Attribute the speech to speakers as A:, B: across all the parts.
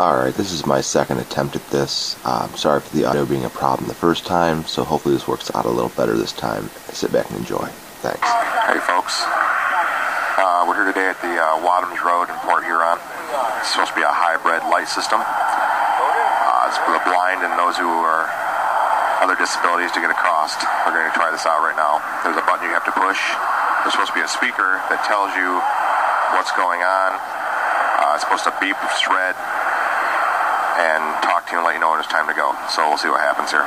A: Alright, this is my second attempt at this. Sorry for the audio being a problem the first time, so hopefully this works out a little better this time. Sit back and enjoy. Thanks.
B: Hey folks, we're here today at the Wadhams Road in Port Huron. It's supposed to be a hybrid light system. It's for the blind and those who are other disabilities to get across. We're going to try this out right now. There's a button you have to push. There's supposed to be a speaker that tells you what's going on. It's supposed to beep, red, and talk to you and let you know when it's time to go. So we'll see what happens here.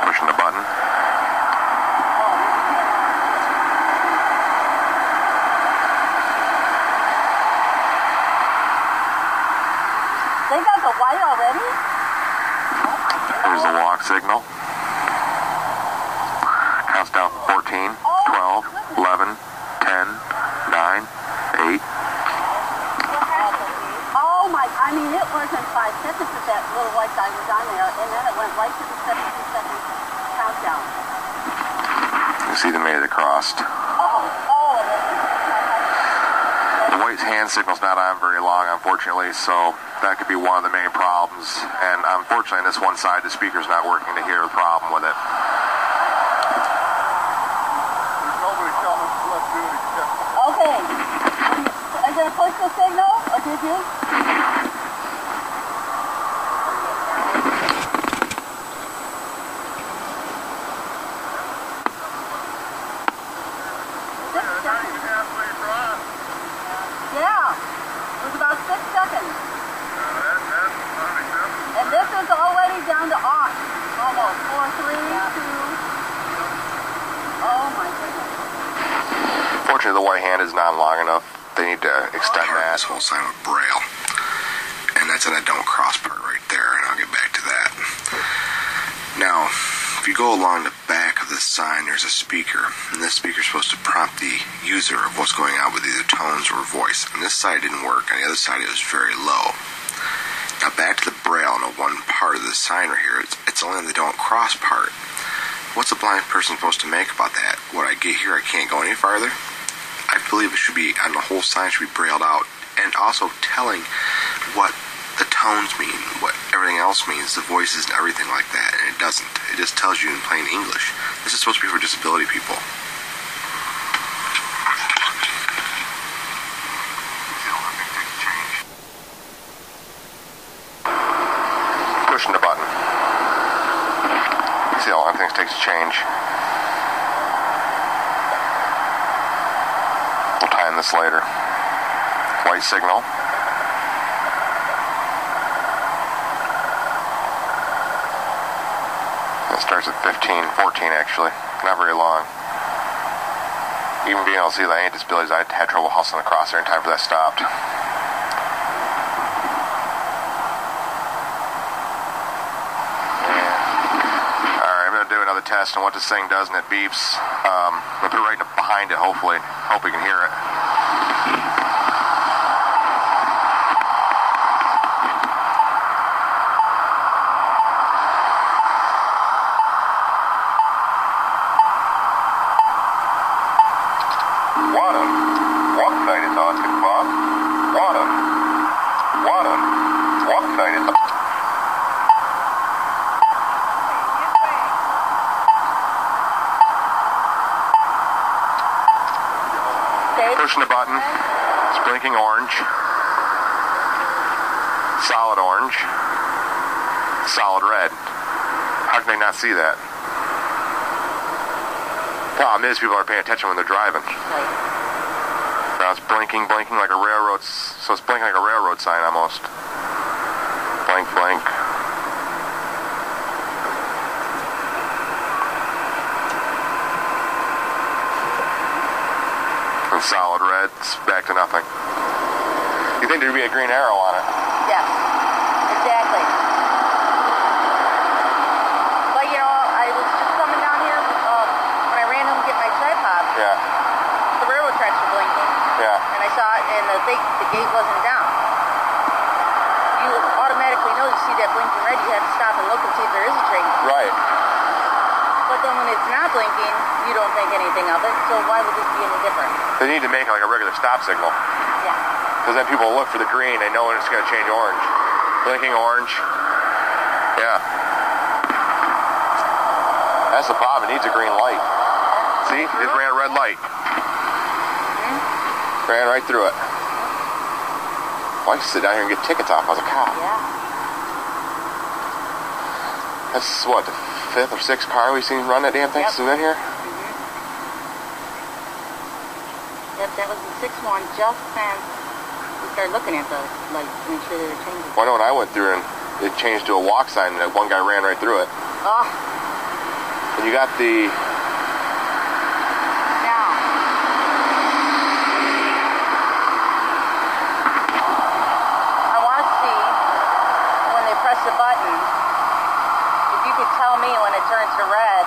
B: Pushing the button.
C: They got the white already?
B: There's the walk signal. Counts down from 14, 12, 11, 10, 9, 8.
C: Oh my, I mean it wasn't 5 seconds that that little white guy was on there, and then it went right to the 72-second countdown.
B: You see they made it across. The white hand signal's not on very long, unfortunately, so that could be one of the main problems. And unfortunately, on this one side, the speaker's not working to hear the problem with it.
C: Okay. Are you going to push the signal, or did you? Yeah. It was about 6 seconds. And this is already down to off. Almost. 4, 3, 2. Oh my goodness.
B: Fortunately, the white hand is not long enough. They need to extend that.
D: This whole sign with Braille, and that's in a don't cross part right there, and I'll get back to that. Now, if you go along the back of this sign, there's a speaker, and this speaker is supposed to prompt the user of what's going on with either tones or voice. On this side it didn't work, on the other side it was very low. Now back to the Braille, on the one part of the sign right here, it's only on the don't cross part. What's a blind person supposed to make about that? What I get here, I can't go any farther? I believe it should be, on the whole sign, should be brailled out, and also telling what the tones mean, what everything else means, the voices and everything like that, and it doesn't. It just tells you in plain English. This is supposed to be for disability people.
B: Pushing the button. You see how long things takes to change. We'll time this later. White signal. It starts at 15, 14 actually. Not very long. Even being able to see that I ain't disabilities, I had trouble hustling across there in time for that stopped. Do another test on what this thing does, and it beeps. I'm going to put it right behind it, hopefully. Hope we can hear it. Wadham. Walk night is on the clock. Wadham. Wadham. Walk night is on. Pushing the button. It's blinking orange. Solid orange. Solid red. How can they not see that? Problem is, people are paying attention when they're driving. Now it's blinking like a railroad. So it's blinking like a railroad sign almost. Blink, blink. Solid red, it's back to nothing. You think there'd be a green arrow on it?
C: Yes, exactly. But you know, I was just coming down here when I ran home to get my tripod.
B: Yeah.
C: The railroad tracks were blinking.
B: Yeah.
C: And I saw it, and the gate wasn't down. You automatically know you see that blinking red, you have to stop and look and see if there is a train.
B: Right.
C: But But then when it's not blinking, you don't think anything of it. So why would this be any different?
B: They need to make it like a regular stop signal.
C: Yeah.
B: Because then people look for the green, they know when it's going to change orange. Blinking orange. Yeah. That's the problem, it needs a green light. See, it just ran a red light. Ran right through it. Well, I used to sit down here and get tickets off. I was a cop.
C: Yeah.
B: That's what, the 5th or 6th car we've seen run that damn thing since we've been here?
C: Yep, that was the 6th one just since we started looking at the lights to make sure they were changing.
B: Well, I know when I went through and it changed to a walk sign and that one guy ran right through it.
C: Oh.
B: And you got the...
C: Now. I want to see when they press the button, if you could tell me when it turns to red,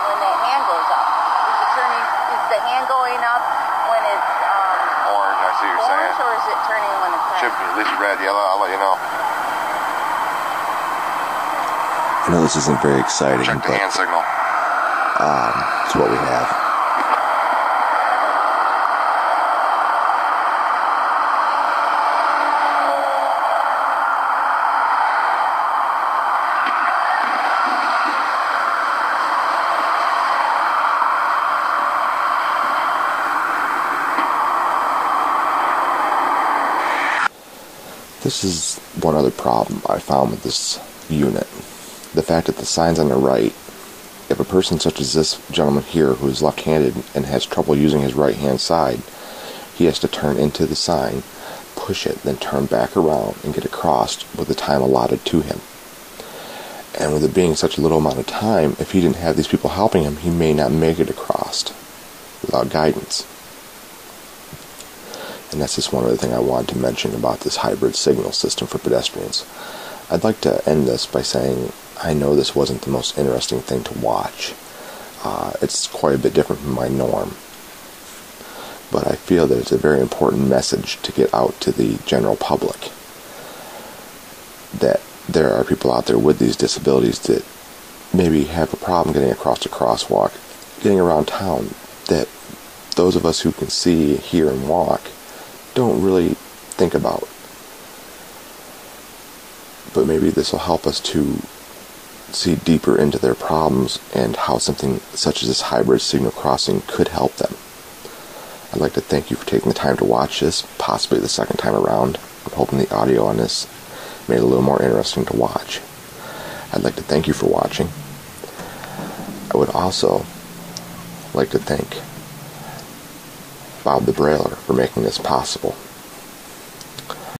C: when the hand goes up. Is the hand going up when it's
B: orange, I see what you're
C: orange,
B: saying.
C: or is it turning when it's red?
B: Should be at least red, yellow, I'll let you know.
A: I know this isn't very exciting,
B: Check the
A: but
B: hand signal.
A: it's what we have. This is one other problem I found with this unit. The fact that the sign's on the right, if a person such as this gentleman here who is left-handed and has trouble using his right-hand side, he has to turn into the sign, push it, then turn back around and get across with the time allotted to him. And with it being such a little amount of time, if he didn't have these people helping him, he may not make it across without guidance. And that's just one other thing I wanted to mention about this hybrid signal system for pedestrians. I'd like to end this by saying I know this wasn't the most interesting thing to watch. It's quite a bit different from my norm. But I feel that it's a very important message to get out to the general public. That there are people out there with these disabilities that maybe have a problem getting across a crosswalk, getting around town, that those of us who can see, hear, and walk don't really think about. But maybe this will help us to see deeper into their problems and how something such as this hybrid signal crossing could help them. I'd like to thank you for taking the time to watch this, possibly the second time around. I'm hoping the audio on this made it a little more interesting to watch. I'd like to thank you for watching. I would also like to thank Bob the Brailer for making this possible.